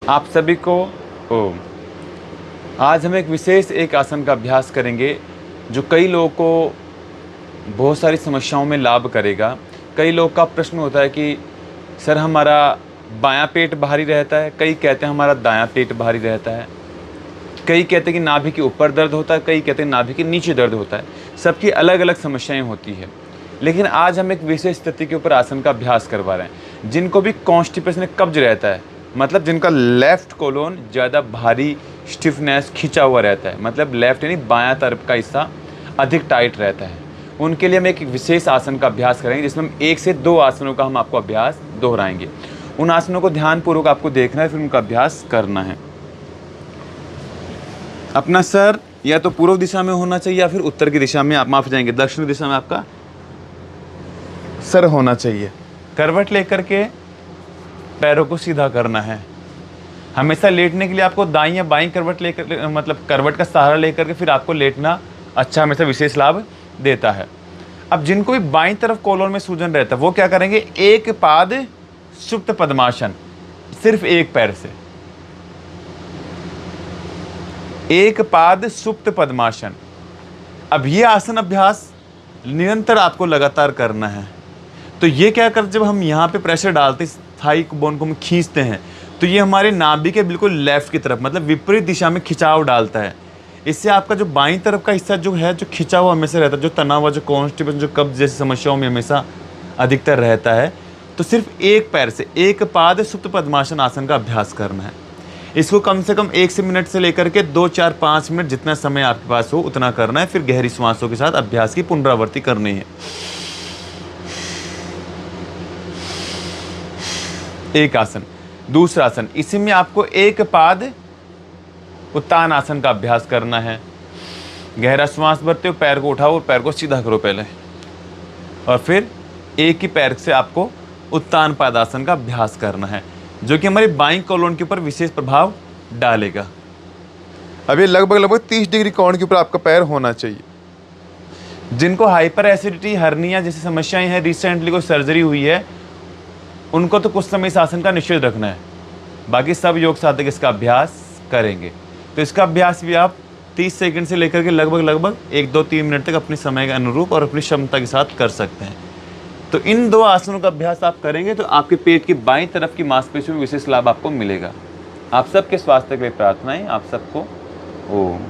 आप सभी को ओम। आज हम एक विशेष एक आसन का अभ्यास करेंगे जो कई लोगों को बहुत सारी समस्याओं में लाभ करेगा। कई लोग का प्रश्न होता है कि सर हमारा बायां पेट भारी रहता है, कई कहते हैं हमारा दायां पेट भारी रहता है, कई कहते हैं कि नाभि के ऊपर दर्द होता है, कई कहते हैं नाभि के नीचे दर्द होता है। सबकी अलग अलग समस्याएं होती है। लेकिन आज हम एक विशेष स्थिति के ऊपर आसन का अभ्यास करवा रहे हैं। जिनको भी कॉन्स्टिपेशन कब्ज रहता है, मतलब जिनका लेफ्ट कोलोन ज़्यादा भारी स्टिफनेस खिंचा हुआ रहता है, मतलब लेफ्ट यानी बायां तरफ का हिस्सा अधिक टाइट रहता है, उनके लिए हम एक विशेष आसन का अभ्यास करेंगे जिसमें हम 1 से 2 आसनों का हम आपको अभ्यास दोहराएंगे। उन आसनों को ध्यानपूर्वक आपको देखना है, फिर उनका अभ्यास करना है। अपना सर या तो पूर्व दिशा में होना चाहिए या फिर उत्तर की दिशा में, आप माफ जाएंगे, दक्षिण दिशा में आपका सर होना चाहिए। करवट लेकर के पैरों को सीधा करना है। हमेशा लेटने के लिए आपको दाईं या बाईं करवट लेकर, मतलब करवट का सहारा लेकर के फिर आपको लेटना अच्छा हमेशा विशेष लाभ देता है। अब जिनको भी बाईं तरफ कोलोन में सूजन रहता है वो क्या करेंगे, एक पाद सुप्त पद्मासन, सिर्फ एक पैर से एक पाद सुप्त पद्मासन। अब ये आसन अभ्यास निरंतर आपको लगातार करना है। तो ये क्या कर, जब हम यहाँ पे प्रेशर डालते थाई बोन को हम खींचते हैं तो ये हमारे नाभि के बिल्कुल लेफ्ट की तरफ, मतलब विपरीत दिशा में खिंचाव डालता है। इससे आपका जो बाईं तरफ का हिस्सा जो है, जो खिंचा हुआ हमेशा रहता है, जो तनाव, जो कॉन्स्टिपेशन, जो कब्ज जैसी समस्याओं में हमेशा अधिकतर रहता है, तो सिर्फ एक पैर से एक पाद सुप्त पद्मासन आसन का अभ्यास करना है। इसको कम से कम 1 मिनट से लेकर के 2, 4, 5 मिनट जितना समय आपके पास हो उतना करना है। फिर गहरी श्वासों के साथ अभ्यास की पुनरावृत्ति करनी है। एक आसन। दूसरा आसन, इसी में आपको एक पाद उत्तान आसन का अभ्यास करना है। गहरा श्वास भरते हो, पैर को उठाओ और पैर को सीधा करो पहले, और फिर एक ही पैर से आपको उत्तान पादासन का अभ्यास करना है, जो कि हमारी बाईं कोलोन के ऊपर विशेष प्रभाव डालेगा। अब ये लगभग 30 डिग्री कोण के ऊपर आपका पैर होना चाहिए। जिनको हाइपर एसिडिटी, हर्निया जैसी समस्याएं हैं, रिसेंटली कोई सर्जरी हुई है, उनको तो कुछ समय इस आसन का निषेध रखना है। बाकी सब योग साधक इसका अभ्यास करेंगे। तो इसका अभ्यास भी आप 30 सेकंड से लेकर के लगभग 1, 2, 3 मिनट तक अपने समय के अनुरूप और अपनी क्षमता के साथ कर सकते हैं। तो इन 2 आसनों का अभ्यास आप करेंगे तो आपके पेट की बाईं तरफ की मांसपेशियों में विशेष लाभ आपको मिलेगा। आप सबके स्वास्थ्य के लिए प्रार्थनाएं। आप सबको ओम।